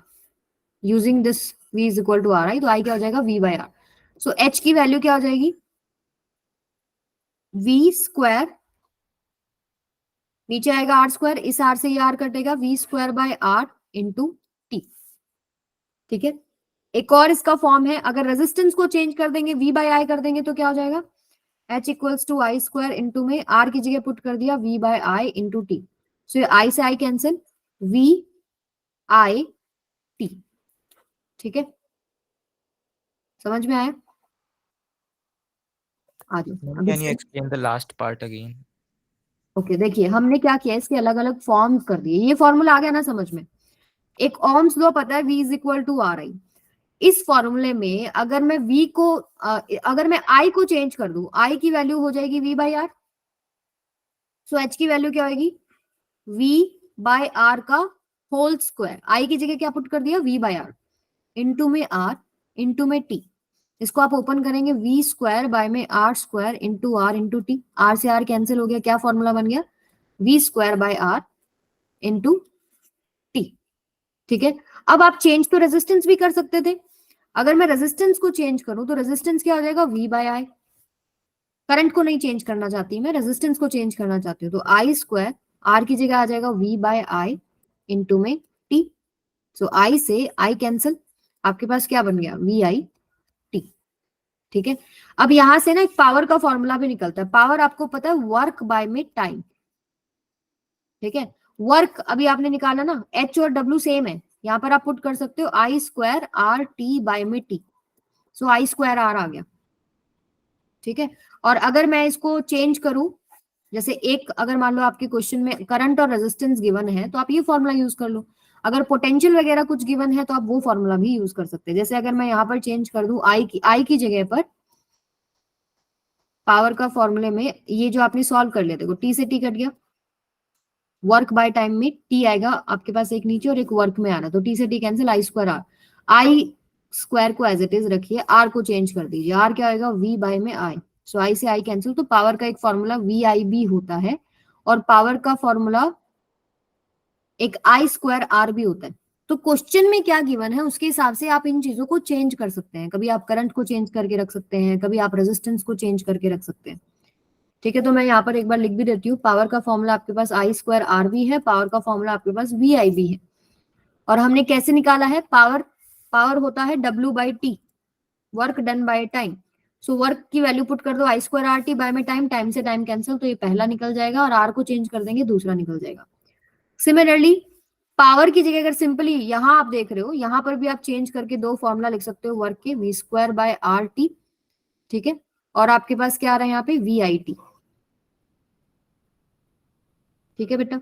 using this V is equal to R I, तो आई क्या हो जाएगा, V by R. So H की वैल्यू क्या हो जाएगी, V स्क्वायर, नीचे आएगा आर स्क्वायर, इस आर से ये आर कटेगा, V square by R into T, ठीक है। एक और इसका फॉर्म है, अगर रेजिस्टेंस को चेंज कर देंगे, V बाय आई कर देंगे, तो क्या हो जाएगा, H equals to I square into में R की जगह पुट कर दिया V by I into T, so I से I cancel, V I T, ठीक है, समझ में आया, आ जाओ अब
Can you
इसके।
explain the last part again?
Okay देखिए हमने क्या किया, इसके अलग अलग फॉर्म्स कर दिए, ये फॉर्मूला आ गया ना समझ में। एक ओम्स लॉ पता है, V is equal to R I, इस फॉर्मूले में अगर मैं V को अगर मैं I को चेंज कर दूं, I की वैल्यू हो जाएगी V by R, so H की वैल्यू क्या होगी, V बाय आर का होल स्क्वायर, I की जगह क्या पुट कर दिया, V बाय आर इंटू में R इंटू में T, इसको आप ओपन करेंगे, V स्क्वायर बाय में R square into R into T, R से R कैंसिल हो गया, क्या फॉर्मूला बन गया, V square by R into T, ठीक है। अब आप चेंज तो रेजिस्टेंस भी कर सकते थे, अगर मैं रेजिस्टेंस को चेंज करूं तो रेजिस्टेंस क्या हो जाएगा, V बाय आई, करंट को नहीं चेंज करना चाहती मैं, रेजिस्टेंस को चेंज करना चाहती हूँ, तो आई स्क्वायर आर की जगह आ जाएगा V बाय आई इंटू में टी, सो आई से आई कैंसिल, आपके पास क्या बन गया, V आई टी, ठीक है। अब यहां से ना एक पावर का फॉर्मूला भी निकलता है, पावर आपको पता है वर्क बाय में टाइम, ठीक है। वर्क अभी आपने निकाला ना, H और W सेम है, यहाँ पर आप पुट कर सकते हो I square R T by में T, so I square R आ गया, ठीक है। और अगर मैं इसको चेंज करूं, जैसे एक अगर मान लो आपके क्वेश्चन में करंट और रेजिस्टेंस गिवन है, तो आप ये फॉर्मूला यूज कर लो, अगर पोटेंशियल वगैरह कुछ गिवन है तो आप वो फॉर्मूला भी यूज कर सकते हैं। जैसे अगर मैं यहाँ पर चेंज कर दूं आई की जगह पर पावर का फॉर्मूले में, ये जो आपने सॉल्व कर लिया, देखो टी से टी कट गया, वर्क बाय टाइम में टी आएगा आपके पास एक नीचे और एक वर्क में आ रहा, तो टी से T cancel, I square R, I square को एज इट इज रखिए, आर को चेंज कर दीजिए, आर क्या आएगा, वी बाय में आई, सो आई से आई कैंसिल, तो पावर का एक फॉर्मूला वी आई बी होता है, और पावर का फॉर्मूला एक आई स्क्वायर आर भी होता है। तो क्वेश्चन में क्या गिवन है उसके हिसाब से आप इन चीजों को चेंज कर सकते हैं, कभी आप करंट को चेंज करके रख सकते हैं, कभी आप रेजिस्टेंस को चेंज करके रख सकते हैं, ठीक है, तो मैं यहाँ पर एक बार लिख भी देती हूँ, पावर का फॉर्मूला आपके पास आई स्क्वायर आर वी है, पावर का फॉर्मूला आपके पास वी आई बी है, और हमने कैसे निकाला है, पावर, पावर होता है W by T, work done by time. So work की वैल्यू पुट कर दो आई स्क्वायर आर टी, बाय में टाइम, टाइम से टाइम कैंसिल, तो ये पहला निकल जाएगा, और आर को चेंज कर देंगे, दूसरा निकल जाएगा। सिमिलरली पावर की जगह अगर सिंपली यहां आप देख रहे हो, यहां पर भी आप चेंज करके दो फॉर्मूला लिख सकते हो वर्क के, V square by R T, ठीक है, और आपके पास क्या आ रहा है यहाँ पे, वी आई टी। ठीक है बेटा,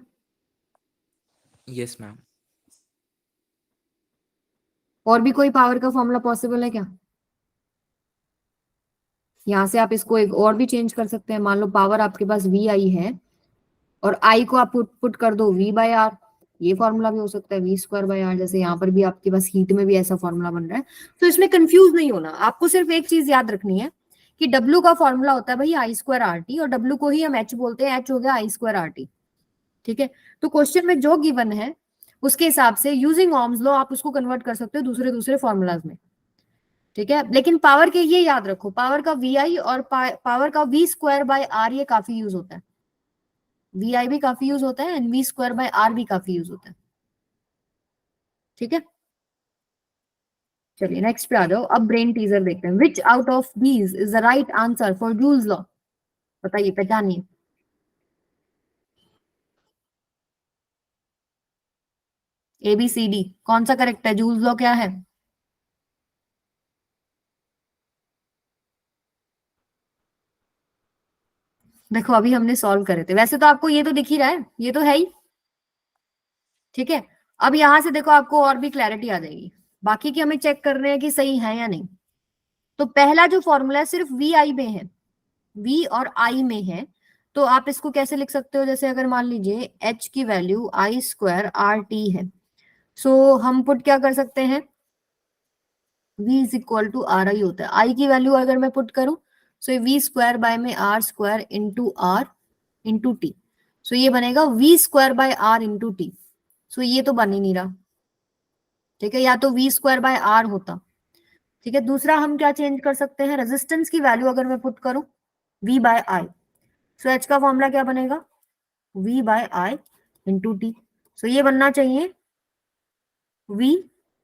यस मैम।
और भी कोई पावर का फॉर्मूला पॉसिबल है क्या? यहां से आप इसको एक और भी चेंज कर सकते हैं, मान लो पावर आपके पास वी आई है, और आई को आप पुट कर दो वी बाय आर, ये फॉर्मूला भी हो सकता है वी स्क्वायर बाय आर, जैसे यहाँ पर भी आपके पास हीट में भी ऐसा फॉर्मूला बन रहा है। तो इसमें कंफ्यूज नहीं होना, आपको सिर्फ एक चीज याद रखनी है कि डब्ल्यू का फॉर्मूला होता है भाई आई स्क्वायर आर टी, और डब्ल्यू को ही हम एच बोलते हैं, एच हो गया आई स्क्वायर आर टी। ठीक है, तो क्वेश्चन में जो गिवन है उसके हिसाब से यूजिंग ऑर्म्स लॉ आप उसको कन्वर्ट कर सकते हो दूसरे दूसरे फॉर्मूलाज में। ठीक है, लेकिन पावर के ये याद रखो, पावर का वी आई और पावर का वी स्क्वायर बाय आर ये काफी यूज होता है, वी आई भी काफी यूज होता है, and V square by R भी काफी यूज होता है। ठीक है, चलिए नेक्स्ट पे आ जाओ, अब ब्रेन टीजर देखते हैं। विच out of these is the right answer for joules law? बताइए, पहचानिए। ए बी सी डी कौन सा करेक्ट है? जूल्स लॉ क्या है? देखो अभी हमने सॉल्व करे थे, वैसे तो आपको ये तो दिख ही रहा है, ये तो है ही। ठीक है, अब यहां से देखो आपको और भी क्लैरिटी आ जाएगी, बाकी की हमें चेक कर रहे हैं कि सही है या नहीं। तो पहला जो फॉर्मूला है सिर्फ वी आई में है, वी और आई में है, तो आप इसको कैसे लिख सकते हो, जैसे अगर मान लीजिए एच की value I square R T है, सो हम पुट क्या कर सकते हैं, v is equal to R I होता है, आई की वैल्यू अगर मैं पुट करूं, सो वी स्क्वायर बाय में R square into R into T, so ये बनेगा V square by R into T. So ये तो बन ही नहीं रहा, ठीक है, या तो वी स्क्वायर बाय आर होता। ठीक है, दूसरा हम क्या चेंज कर सकते हैं, रेजिस्टेंस की वैल्यू अगर मैं पुट करूं v by I, so H का फॉर्मूला क्या बनेगा, v by I into T, so ये बनना चाहिए v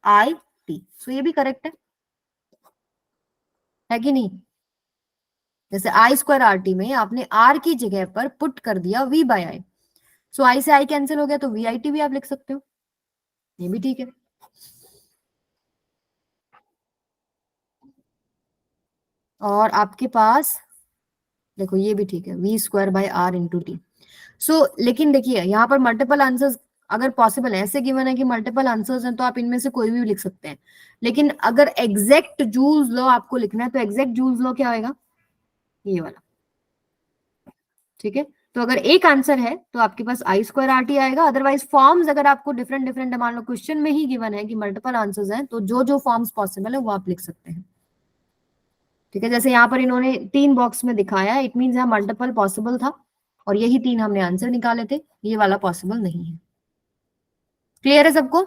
आई टी। सो ये भी करेक्ट है कि नहीं? जैसे आई स्क्वायर आर टी में आपने आर की जगह पर पुट कर दिया v by I, so I से आई कैंसिल हो गया, तो वी आई टी भी आप लिख सकते हो, ये भी ठीक है। और आपके पास देखो ये भी ठीक है, V square by R into T. So लेकिन देखिए यहाँ पर मल्टीपल आंसर्स अगर पॉसिबल है, ऐसे गिवन है कि मल्टीपल आंसर्स हैं, तो आप इनमें से कोई भी लिख सकते हैं, लेकिन अगर एग्जैक्ट जूल्स लॉ आपको लिखना है तो एग्जैक्ट जूल्स लॉ क्या आएगा, ये वाला। ठीक है, तो अगर एक आंसर है तो आपके पास आई स्क्वायर आर टी आएगा, अदरवाइज फॉर्म्स अगर आपको डिफरेंट डिफरेंट मान लो क्वेश्चन में ही गिवन है कि मल्टीपल आंसर्स हैं, तो जो जो फॉर्म्स पॉसिबल है वो आप लिख सकते हैं। ठीक है, जैसे यहाँ पर इन्होंने 3 बॉक्स में दिखाया, इट मीन यहाँ मल्टीपल पॉसिबल था, और यही 3 हमने आंसर निकाले थे, ये वाला पॉसिबल नहीं है। क्लियर है सबको?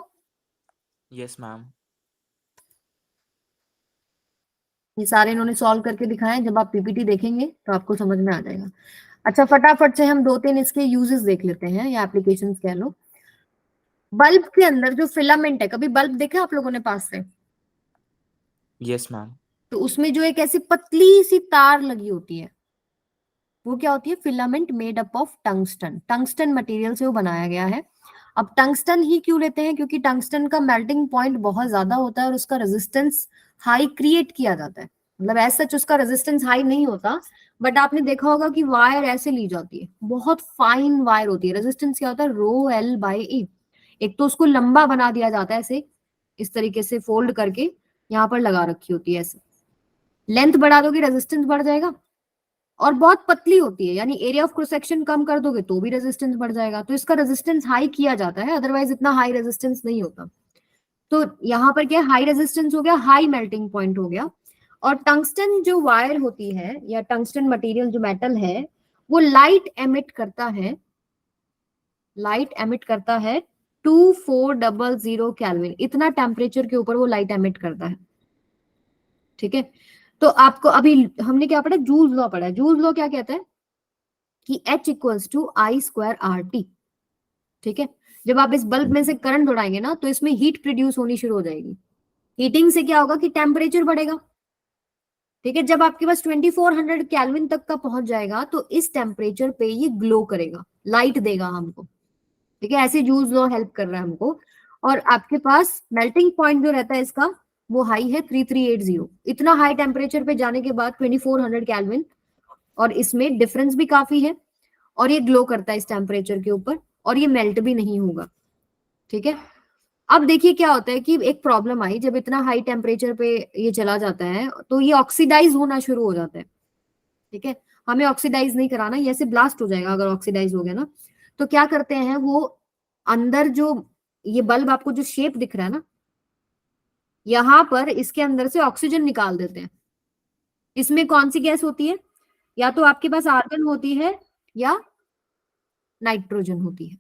Yes ma'am.
ये सारे इन्होंने सॉल्व करके दिखाए, जब आप पीपीटी देखेंगे तो आपको समझ में आ जाएगा। अच्छा, फटाफट से हम 2-3 इसके यूजेस देख लेते हैं, या एप्लीकेशन कह लो। बल्ब के अंदर जो फिलामेंट है, कभी बल्ब देखा आप लोगों ने पास से?
Yes ma'am.
तो उसमें जो एक ऐसी पतली सी तार लगी होती है, वो क्या होती है, filament made up of tungsten, tungsten material से वो बनाया गया है। अब टंगस्टन ही क्यों लेते हैं, क्योंकि टंगस्टन का मेल्टिंग पॉइंट बहुत ज्यादा होता है और उसका रेजिस्टेंस हाई क्रिएट किया जाता है, मतलब ऐसा सच उसका रेजिस्टेंस हाई नहीं होता, बट आपने देखा होगा कि वायर ऐसे ली जाती है, बहुत फाइन वायर होती है, रेजिस्टेंस क्या होता है, रो एल बाई ए। एक तो उसको लंबा बना दिया जाता है ऐसे, इस तरीके से फोल्ड करके यहाँ पर लगा रखी होती है ऐसे, लेंथ बढ़ा दोगे रेजिस्टेंस बढ़ जाएगा, और बहुत पतली होती है, यानी एरिया ऑफ क्रॉस सेक्शन कम कर दोगे तो भी रेजिस्टेंस बढ़ जाएगा, तो इसका रेजिस्टेंस हाई किया जाता है, अदरवाइज इतना हाई रेजिस्टेंस नहीं होता। तो यहाँ पर क्या, हाई रेजिस्टेंस हो गया, हाई मेल्टिंग पॉइंट हो गया। और टंगस्टन जो वायर होती है, या टंगस्टन मटेरियल जो मेटल है, वो लाइट एमिट करता है, लाइट एमिट करता है 2400 केल्विन, इतना टेम्परेचर के ऊपर वो लाइट एमिट करता है। ठीक है, तो आपको अभी हमने क्या पढ़ा, जूल्स लॉ पढ़ा है। जूल्स लॉ क्या कहता है, कि H equals to I square R T. ठीक है, जब आप इस बल्ब में से करंट उड़ाएंगे ना तो इसमें हीट प्रोड्यूस होनी शुरू हो जाएगी। हीटिंग से क्या होगा कि टेम्परेचर बढ़ेगा। ठीक है, जब आपके पास 2400 केल्विन तक का पहुंच जाएगा तो इस टेम्परेचर पे ये ग्लो करेगा, लाइट देगा हमको। ठीक है, ऐसे जूल्स लॉ हेल्प कर रहा है हमको। और आपके पास मेल्टिंग पॉइंट जो रहता है इसका वो हाई है 3380। इतना हाई टेम्परेचर पे जाने के बाद 2400 केल्विन, और इसमें डिफरेंस भी काफी है, और ये ग्लो करता है इस टेम्परेचर के ऊपर, और ये मेल्ट भी नहीं होगा। ठीक है, अब देखिए क्या होता है कि एक प्रॉब्लम आई, जब इतना हाई टेम्परेचर पे ये चला जाता है तो ये ऑक्सीडाइज होना शुरू हो जाता है। ठीक है, हमें ऑक्सीडाइज नहीं कराना, ये ऐसे ब्लास्ट हो जाएगा अगर ऑक्सीडाइज हो गया ना। तो क्या करते हैं वो, अंदर जो ये बल्ब आपको जो शेप दिख रहा है ना, यहां पर इसके अंदर से ऑक्सीजन निकाल देते हैं। इसमें कौन सी गैस होती है, या तो आपके पास आर्गन होती है या नाइट्रोजन होती है।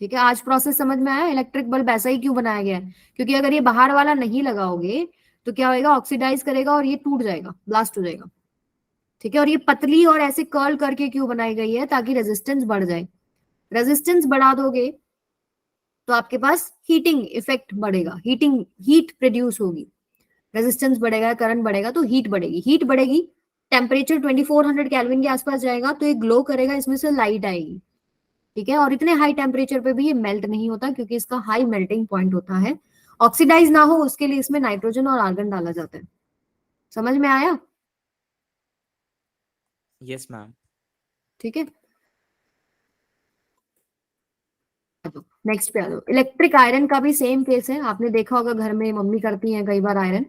ठीक है, आज प्रोसेस समझ में आया, इलेक्ट्रिक बल्ब ऐसा ही क्यों बनाया गया है, क्योंकि अगर ये बाहर वाला नहीं लगाओगे तो क्या होगा, ऑक्सीडाइज करेगा और ये टूट जाएगा, ब्लास्ट हो जाएगा। ठीक है, और ये पतली और ऐसे कर्ल करके क्यों बनाई गई है, ताकि रेजिस्टेंस बढ़ जाए। रेजिस्टेंस बढ़ा दोगे तो आपके पास हीटिंग इफेक्ट बढ़ेगा, हीट प्रोड्यूस होगी। रेजिस्टेंस बढ़ेगा, करंट बढ़ेगा तो हीट बढ़ेगी, टेम्परेचर 2400 केल्विन के आसपास जाएगा तो ये ग्लो करेगा, इसमें से लाइट आएगी। ठीक है, और इतने हाई टेम्परेचर पे भी ये मेल्ट नहीं होता क्योंकि इसका हाई मेल्टिंग पॉइंट होता है। ऑक्सीडाइज ना हो उसके लिए इसमें नाइट्रोजन और आर्गन डाला जाता है। समझ में आया?
Yes ma'am.
ठीक है, नेक्स्ट पे आ जाओ। इलेक्ट्रिक आयरन का भी सेम केस है, आपने देखा होगा घर में मम्मी करती हैं कई बार आयरन।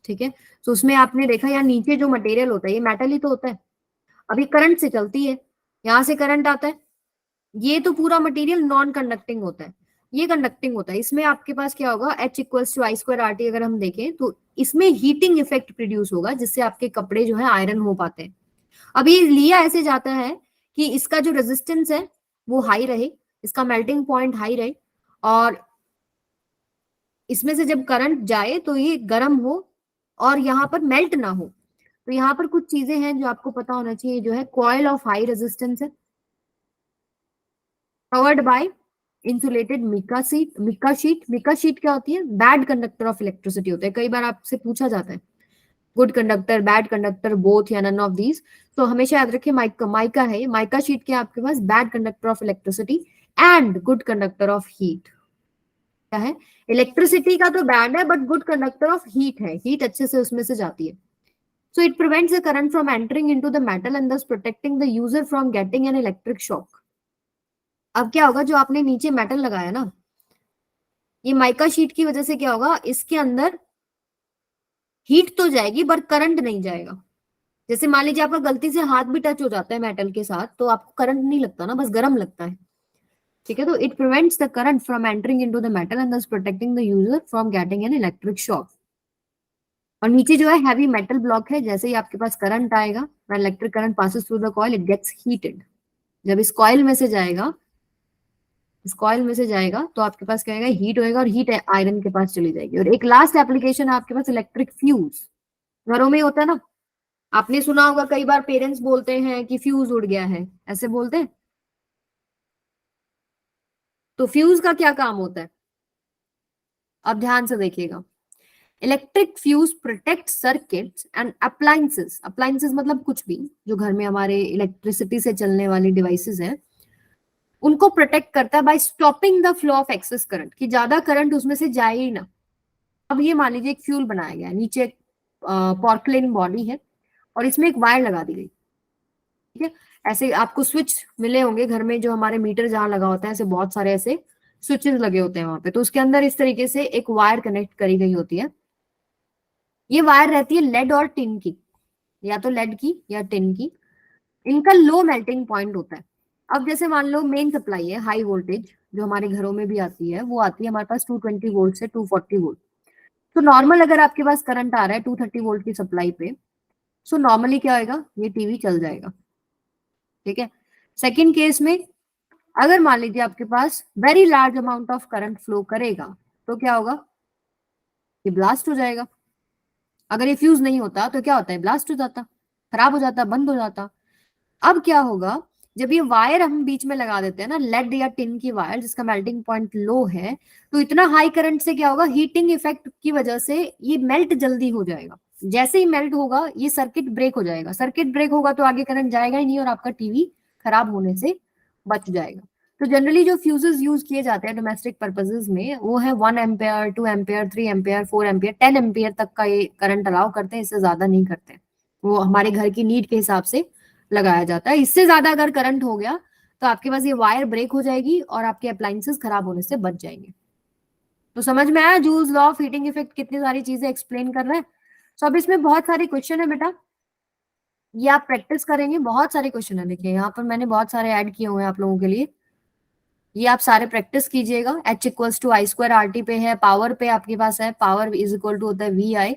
ठीक है, तो उसमें आपने देखा यहाँ नीचे जो मटेरियल होता है ये मेटल ही तो होता है। अभी करंट से चलती है, यहाँ से करंट आता है, ये तो पूरा मटेरियल नॉन कंडक्टिंग होता है, ये कंडक्टिंग होता है। इसमें आपके पास क्या होगा, H equals to I square R T. अगर हम देखें तो इसमें हीटिंग इफेक्ट प्रोड्यूस होगा जिससे आपके कपड़े जो है आयरन हो पाते हैं। अब ये लिया ऐसे जाता है कि इसका जो रेजिस्टेंस है वो हाई रहे, इसका मेल्टिंग पॉइंट हाई रहे, और इसमें से जब करंट जाए तो ये गर्म हो और यहाँ पर मेल्ट ना हो। तो यहाँ पर कुछ चीजें हैं जो आपको पता होना चाहिए, जो है कॉइल ऑफ हाई रेजिस्टेंस है, covered by insulated mica sheet क्या होती है, बैड कंडक्टर ऑफ इलेक्ट्रिसिटी होता है। कई बार आपसे पूछा जाता है good conductor, bad conductor, both या नन ऑफ दीज। तो हमेशा याद रखिए माइका है, माइका शीट के आपके पास bad conductor of electricity and good conductor of heat. क्या है, इलेक्ट्रिसिटी का तो बैड है but good conductor of heat है, हीट अच्छे से उसमें से जाती है। So it prevents the current from entering into the metal and thus protecting the user from getting an electric shock. अब क्या होगा, जो आपने नीचे मेटल लगाया ना, ये माइका शीट की वजह से क्या होगा, इसके अंदर हीट तो जाएगी बट करंट नहीं जाएगा। जैसे मान लीजिए आपका गलती से हाथ भी टच हो जाता है मेटल के साथ तो आपको करंट नहीं लगता ना, बस गर्म लगता है। ठीक है, तो it prevents the current from entering into the metal and thus protecting the user from getting an electric shock. और नीचे जो है हैवी मेटल ब्लॉक है, जैसे ही आपके पास करंट आएगा, when electric current passes through the coil it gets heated. जब इस कॉइल में से जाएगा, इस कॉइल में से जाएगा तो आपके पास क्या आएगा, हीट होएगा, और हीट आयरन के पास चली जाएगी। और एक लास्ट एप्लीकेशन है आपके पास इलेक्ट्रिक फ्यूज, घरों में होता है ना, आपने सुना होगा कई बार पेरेंट्स बोलते हैं कि फ्यूज उड़ गया है, ऐसे बोलते हैं। तो फ्यूज का क्या काम होता है, अब ध्यान से देखिएगा। Electric fuse protect circuits and appliances, appliances मतलब कुछ भी जो घर में हमारे इलेक्ट्रिसिटी से चलने वाली डिवाइसेस हैं, उनको प्रोटेक्ट करता है by stopping the flow of excess current, कि ज्यादा करंट उसमें से जाए ही ना। अब ये मान लीजिए एक फ्यूल बनाया गया है, नीचे एक पोर्टलेन बॉडी है और इसमें एक वायर लगा दी गई। ठीक है, ऐसे आपको स्विच मिले होंगे घर में, जो हमारे मीटर जहां लगा होता है ऐसे बहुत सारे ऐसे स्विचेस लगे होते हैं वहां पे, तो उसके अंदर इस तरीके से एक वायर कनेक्ट करी गई होती है। ये वायर रहती है लेड और टिन की, या तो लेड की या टिन की। इनका लो मेल्टिंग पॉइंट होता है। अब जैसे मान लो मेन सप्लाई है हाई वोल्टेज, जो हमारे घरों में भी आती है, वो आती है हमारे पास 220 वोल्ट से 240 वोल्ट। तो नॉर्मल अगर आपके पास करंट आ रहा है 230 वोल्ट की सप्लाई पे, सो नॉर्मली क्या होगा, ये टीवी चल जाएगा। ठीक है, सेकेंड केस में अगर मान लीजिए आपके पास very large amount of current flow करेगा तो क्या होगा, ये ब्लास्ट हो जाएगा। अगर ये फ्यूज नहीं होता तो क्या होता है, ब्लास्ट हो जाता, खराब हो जाता, बंद हो जाता। अब क्या होगा, जब ये वायर हम बीच में लगा देते हैं ना, लेड या टिन की वायर जिसका मेल्टिंग पॉइंट लो है, तो इतना हाई करंट से क्या होगा, हीटिंग इफेक्ट की वजह से ये मेल्ट जल्दी हो जाएगा। जैसे ही मेल्ट होगा ये सर्किट ब्रेक हो जाएगा, सर्किट ब्रेक होगा तो आगे करंट जाएगा ही नहीं और आपका टीवी खराब होने से बच जाएगा। तो जनरली जो फ्यूजेस यूज किए जाते हैं डोमेस्टिक पर्पसेस में वो है 1 ampere, 2 ampere, 3 ampere, 4 ampere, 10 ampere तक का ये करंट अलाउ करते हैं, इससे ज्यादा नहीं करते। वो हमारे घर की नीड के हिसाब से लगाया जाता है। इससे ज्यादा अगर करंट हो गया तो आपके पास ये वायर ब्रेक हो जाएगी और आपके अप्लायंसेस खराब होने से बच जाएंगे। तो समझ में आया joules law of heating effect कितनी सारी चीजें एक्सप्लेन कर रहा है। तो अब इसमें बहुत सारे क्वेश्चन है बेटा, ये आप प्रैक्टिस करेंगे, बहुत सारे क्वेश्चन है। देखिए यहाँ पर मैंने बहुत सारे ऐड किए हुए हैं आप लोगों के लिए, ये आप सारे प्रैक्टिस कीजिएगा। H equals to I square R T पे है, पावर पे आपके पास है, पावर इज इक्वल टू होता है वी आई,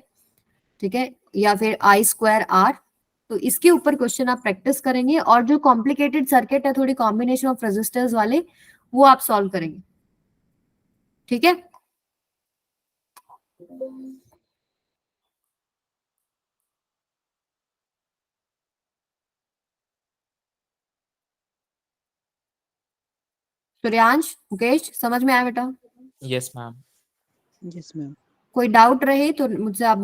ठीक है, या फिर आई स्क्वायर आर। तो इसके ऊपर क्वेश्चन आप प्रैक्टिस करेंगे और जो कॉम्प्लिकेटेड सर्किट है थोड़ी कॉम्बिनेशन ऑफ रेजिस्टर्स वाले वो आप सॉल्व करेंगे, ठीक है। सूर्यांश, मुकेश, समझ में आया बेटा?
Yes, ma'am.
Yes, ma'am.
कोई डाउट रहे तो मुझसे आप